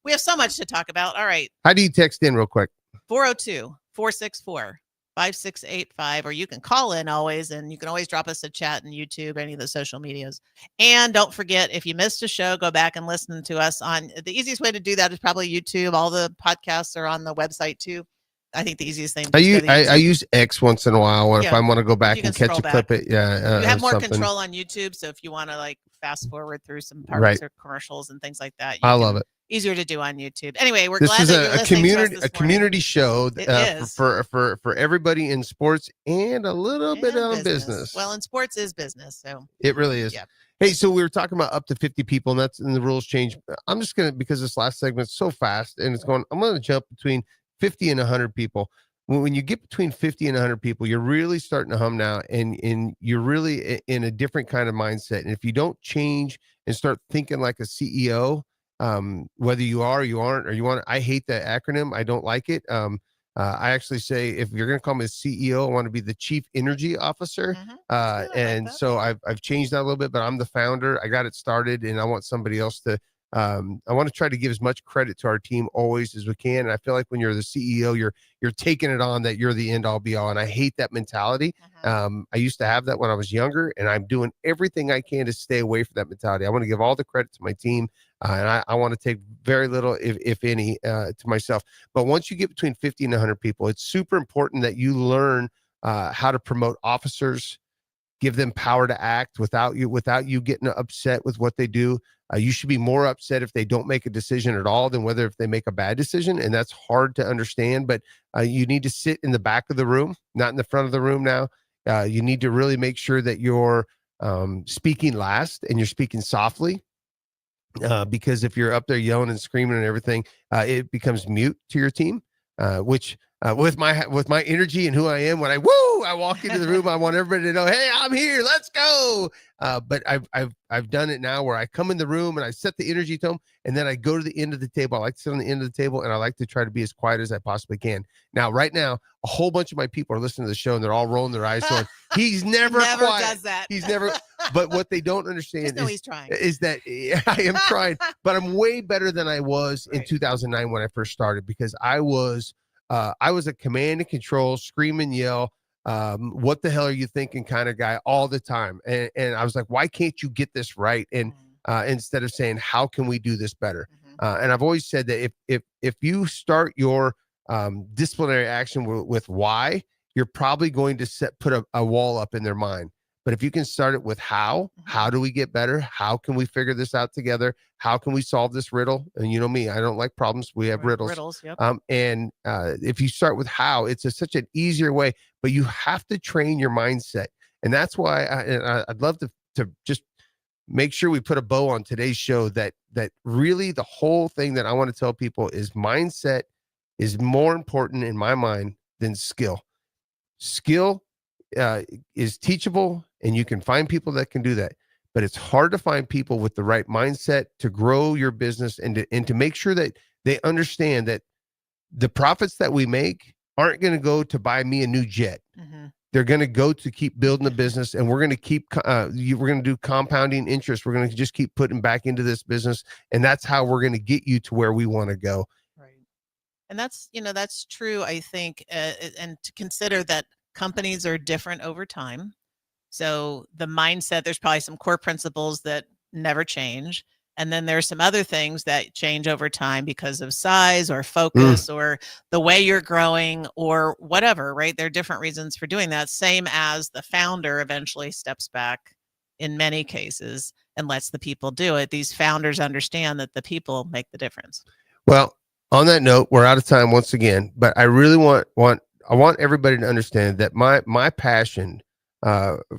We have so much to talk about. All right. How do you text in real quick? 402-464-5685, or you can call in always, and you can always drop us a chat in YouTube, any of the social medias. And don't forget, if you missed a show, go back and listen to us on the easiest way to do that is probably YouTube. All the podcasts are on the website too. I think the easiest thing. I is use go to I YouTube. use X once in a while if Yeah, I want to go back you can and catch scroll a clip. back. It yeah, You have more something. control on YouTube, so if you want to like fast forward through some parts Right. or commercials and things like that, I love it. easier to do on YouTube. Anyway, we're This glad is that you're a listening community to us a this community show It is. for everybody in sports and a little bit on business. Well, and sports is business, so It really is. Yeah. Hey, so we were talking about up to 50 people, and that's and the rules change. I'm just gonna, because this last segment's so fast and it's going, I'm gonna jump between 50 and 100 people. When you get between 50 and 100 people, you're really starting to hum now, and you're really in a different kind of mindset. And if you don't change and start thinking like a CEO, whether you are, you aren't, or you want, I hate that acronym. I don't like it. I actually say, if you're going to call me a CEO, I want to be the Chief Energy Officer. And so I've changed that a little bit, but I'm the founder. I got it started, and I want somebody else to. I want to try to give as much credit to our team always as we can. And I feel like when you're the CEO, you're taking it on that you're the end all be all. And I hate that mentality. I used to have that when I was younger, and I'm doing everything I can to stay away from that mentality. I want to give all the credit to my team. And I want to take very little, if any, to myself. But once you get between 50 and 100 people, it's super important that you learn how to promote officers, give them power to act without you getting upset with what they do. You should be more upset if they don't make a decision at all than whether if they make a bad decision. And that's hard to understand, but you need to sit in the back of the room, not in the front of the room now. You need to really make sure that you're speaking last and you're speaking softly. Because if you're up there yelling and screaming and everything, it becomes mute to your team, which with my energy and who I am, when I walk into the room, I want everybody to know, hey, I'm here, let's go. But I've done it now where I come in the room and I set the energy tone, and then I go to the end of the table. I like to sit on the end of the table, and I like to try to be as quiet as I possibly can. Now, right now, a whole bunch of my people are listening to the show, and they're all rolling their eyes going, he's never quiet. does that. He's never. But what they don't understand Just know he's trying. is that I am trying, but I'm way better than I was in 2009 when I first started, because I was a command and control, scream and yell, what the hell are you thinking kind of guy all the time. And I was like, why can't you get this right? And instead of saying, how can we do this better? And I've always said that if you start your disciplinary action with why, you're probably going to put a wall up in their mind. But if you can start it with how do we get better? How can we figure this out together? How can we solve this riddle? And you know me, I don't like problems. We have riddles. Yep. If you start with how, it's such an easier way, but you have to train your mindset. And that's why I'd love to just make sure we put a bow on today's show that really the whole thing that I want to tell people is mindset is more important in my mind than skill. Skill is teachable, and you can find people that can do that, but it's hard to find people with the right mindset to grow your business and to make sure that they understand that the profits that we make aren't going to go to buy me a new jet. They're going to go to keep building the business, and we're going to keep we're going to do compounding interest. We're going to just keep putting back into this business, and that's how we're going to get you to where we want to go. And that's true, I think, and to consider that companies are different over time. So the mindset, there's probably some core principles that never change. And then there's some other things that change over time because of size or focus or the way you're growing or whatever, right? There are different reasons for doing that. Same as the founder eventually steps back in many cases and lets the people do it. These founders understand that the people make the difference. Well, on that note, we're out of time once again, but I really want everybody to understand that my passion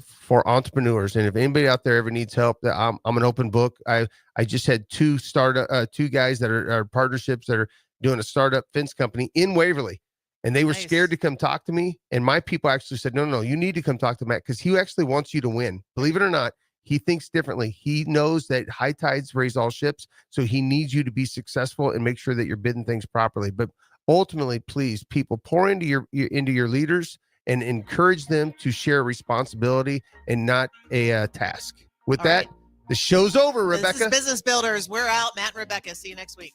for entrepreneurs, and if anybody out there ever needs help, that I'm an open book. I just had two guys that are partnerships that are doing a startup fence company in Waverly, and they were scared to come talk to me. And my people actually said, no, you need to come talk to Matt because he actually wants you to win. Believe it or not, he thinks differently. He knows that high tides raise all ships, so he needs you to be successful and make sure that you're bidding things properly. But ultimately, please, people, pour into your leaders and encourage them to share responsibility and not a task. With that, the show's over, Rebecca. This is Business Builders. We're out. Matt and Rebecca. See you next week.